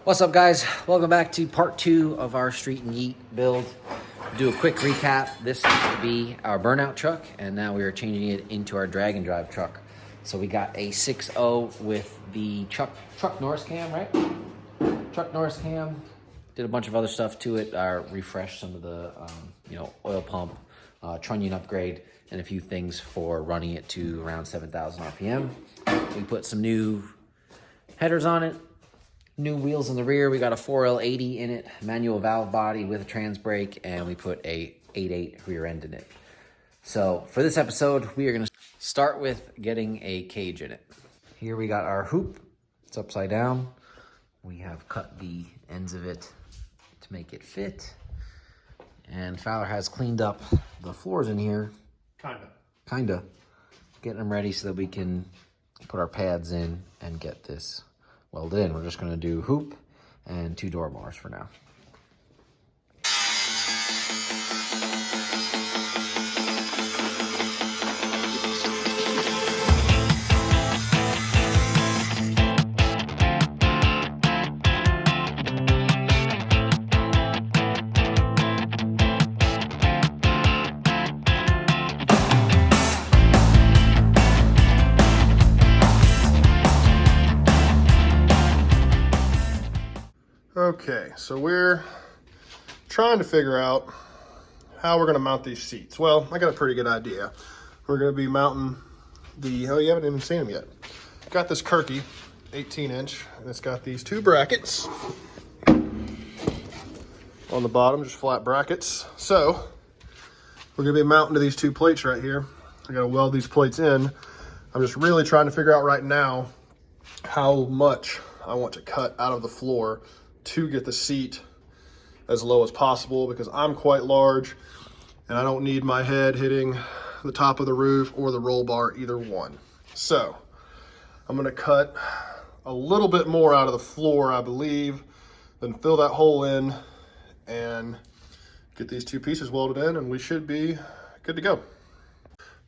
What's up, guys? Welcome back to part 2 of our Street and Yeet build. Do a quick recap. This used to be our burnout truck, and now we are changing it into our drag and drive truck. So we got a 6.0 with the truck Norris cam, right? Truck Norris cam. Did a bunch of other stuff to it. Refreshed some of the oil pump, trunnion upgrade, and a few things for running it to around 7,000 RPM. We put some new headers on it. New wheels in the rear. We got a 4L80 in it, manual valve body with a trans brake, and we put a 8.8 rear end in it. So for this episode, we are going to start with getting a cage in it. Here we got our hoop. It's upside down. We have cut the ends of it to make it fit. And Fowler has cleaned up the floors in here. Kinda. Getting them ready so that we can put our pads in and get this welded in. We're just going to do hoop and 2 door bars for now. Okay, so we're trying to figure out how we're going to mount these seats. Well, I got a pretty good idea. We're going to be mounting you haven't even seen them yet. Got this Kirky 18-inch, and it's got these 2 brackets on the bottom, just flat brackets. So we're going to be mounting to these 2 plates right here. I got to weld these plates in. I'm just really trying to figure out right now how much I want to cut out of the floor to get the seat as low as possible, because I'm quite large and I don't need my head hitting the top of the roof or the roll bar, either one. So I'm gonna cut a little bit more out of the floor, I believe, then fill that hole in and get these 2 pieces welded in, and we should be good to go.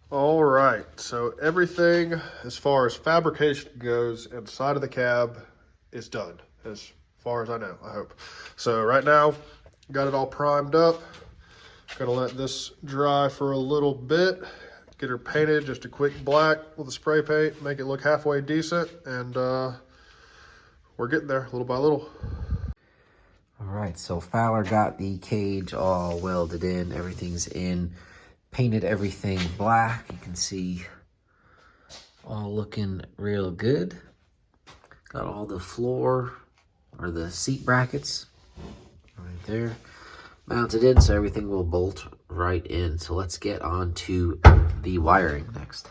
All right, so everything as far as fabrication goes inside of the cab is done, as far as I know, I hope. So right now, got it all primed up. Gonna let this dry for a little bit, get her painted just a quick black with a spray paint, make it look halfway decent, and we're getting there little by little. All right, so Fowler got the cage all welded in. Everything's in. Painted everything black. You can see all looking real good. Got all the floor or the seat brackets right there mounted in, so everything will bolt right in. So let's get on to the wiring next.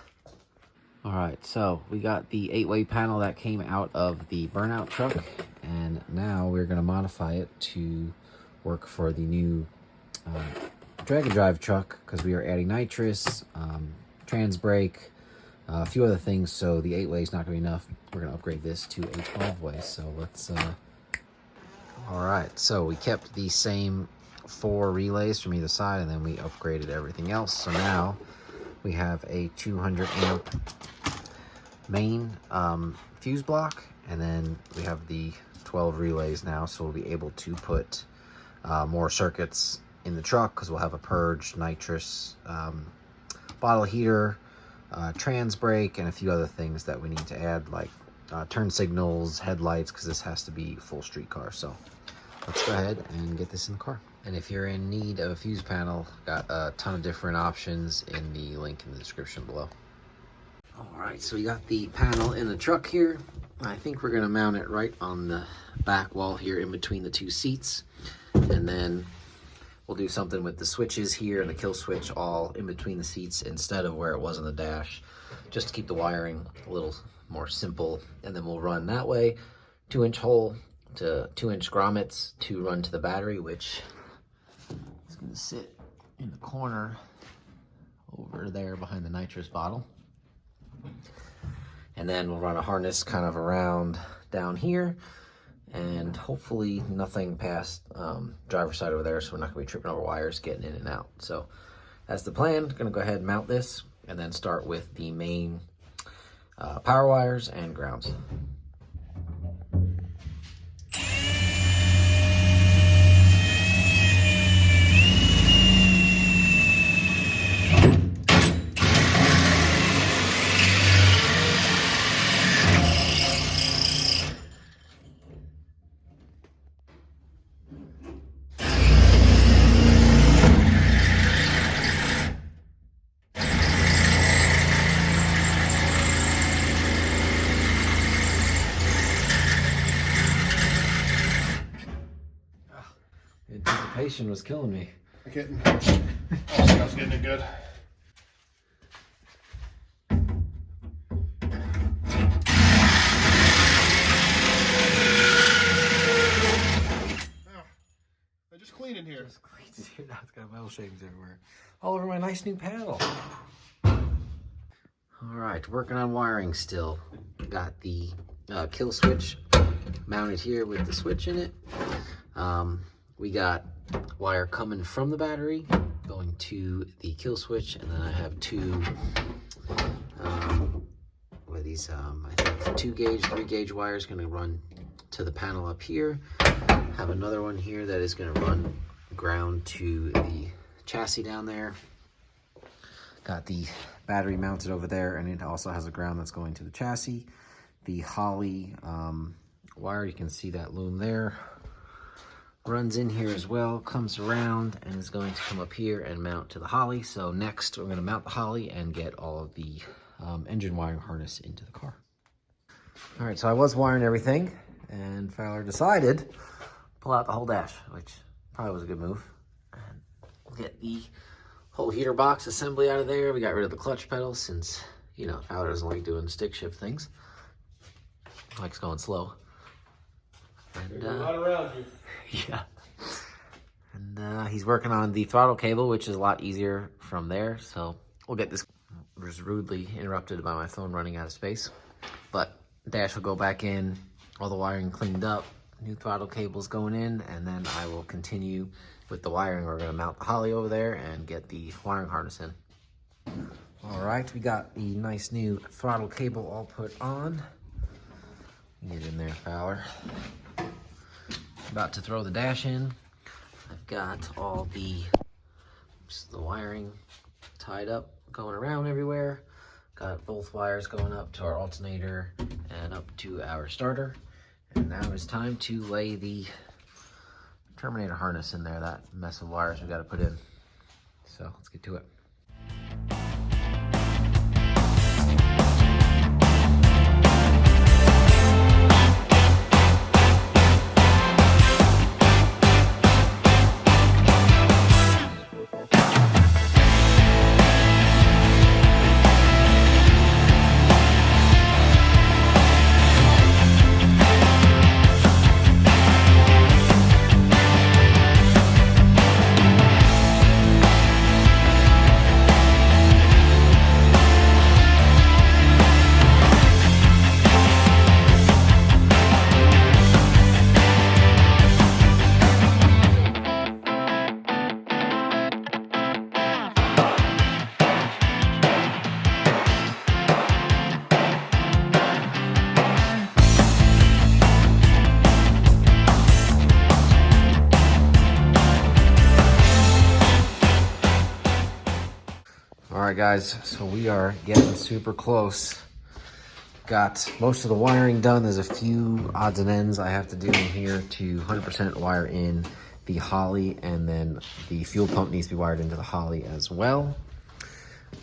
All right, so we got the 8-way panel that came out of the burnout truck, and now we're going to modify it to work for the new drag and drive truck, because we are adding nitrous, trans brake, a few other things. So the 8-way is not going to be enough. We're going to upgrade this to a 12-way. So let's all right, so we kept the same 4 relays from either side, and then we upgraded everything else. So now we have a 200 amp main fuse block, and then we have the 12 relays now, so we'll be able to put more circuits in the truck, because we'll have a purge, nitrous, bottle heater, trans brake, and a few other things that we need to add, like turn signals, headlights, because this has to be full street car. So let's go ahead and get this in the car. And if you're in need of a fuse panel, got a ton of different options in the link in the description below. All right, so we got the panel in the truck here. I think we're gonna mount it right on the back wall here in between the 2 seats. And then we'll do something with the switches here and the kill switch all in between the seats instead of where it was on the dash, just to keep the wiring a little more simple. And then we'll run that way, 2-inch hole to 2-inch grommets to run to the battery, which is going to sit in the corner over there behind the nitrous bottle. And then we'll run a harness kind of around down here, and hopefully nothing past driver's side over there, so we're not going to be tripping over wires getting in and out. So that's the plan. Going to go ahead and mount this, and then start with the main power wires and grounds. anticipation was killing me. I couldn't. I think I was getting it good. They're just clean in here. Just clean. Dude, now it's got metal shavings everywhere. All over my nice new paddle. All right, working on wiring still. Got the kill switch mounted here with the switch in it. We got wire coming from the battery going to the kill switch, and then I have two what are these, I think 2 gauge, 3 gauge wires going to run to the panel up here. Have another one here that is going to run ground to the chassis down there. Got the battery mounted over there, and it also has a ground that's going to the chassis. The Holley wire, you can see that loom there, runs in here as well, comes around and is going to come up here and mount to the Holley. So next we're going to mount the Holley and get all of the engine wiring harness into the car. All right, so I was wiring everything, and Fowler decided to pull out the whole dash, which probably was a good move. And we'll get the whole heater box assembly out of there. We got rid of the clutch pedal since, you know, Fowler doesn't like doing stick shift things. Likes going slow. And not around you. yeah. And he's working on the throttle cable, which is a lot easier from there. So we'll get this. Was rudely interrupted by my phone running out of space. But dash will go back in, all the wiring cleaned up, new throttle cables going in, and then I will continue with the wiring. We're going to mount the Holley over there and get the wiring harness in. All right, we got the nice new throttle cable all put on. Get in there, Fowler. About to throw the dash in. I've got all the wiring tied up, going around everywhere. Got both wires going up to our alternator and up to our starter. And now it's time to lay the terminator harness in there, that mess of wires we got to put in. So let's get to it. All right, guys, so we are getting super close. Got most of the wiring done. There's a few odds and ends I have to do in here to 100% wire in the Holley, and then the fuel pump needs to be wired into the Holley as well.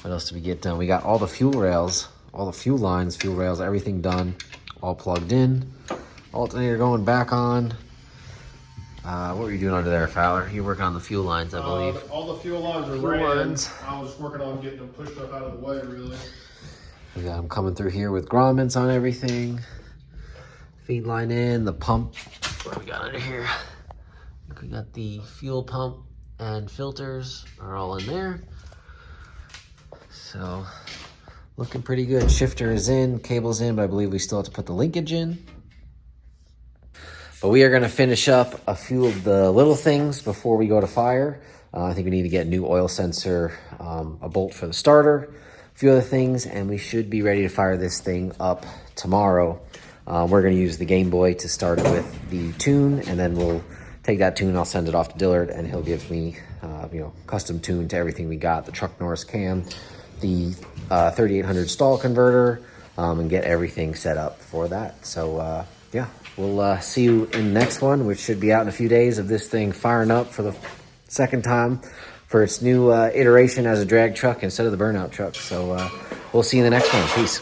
What else did we get done? We got all the fuel rails, all the fuel lines, fuel rails, everything done, all plugged in. Alternator going back on. What were you doing under there, Fowler? You're working on the fuel lines, I believe. All the fuel lines are ran. I was working on getting them pushed up out of the way, really. We got them coming through here with grommets on everything. Feed line in, the pump. What do we got under here? We got the fuel pump and filters are all in there. So, looking pretty good. Shifter is in, cable's in, but I believe we still have to put the linkage in. But we are going to finish up a few of the little things before we go to fire. I think we need to get a new oil sensor, a bolt for the starter, a few other things, and we should be ready to fire this thing up tomorrow. We're going to use the Game Boy to start with the tune, and then we'll take that tune, I'll send it off to Dillard, and he'll give me, custom tune to everything we got, the Truck Norris cam, the 3800 stall converter, and get everything set up for that. So, yeah. We'll see you in the next one, which should be out in a few days, of this thing firing up for the second time for its new iteration as a drag truck instead of the burnout truck. So we'll see you in the next one. Peace.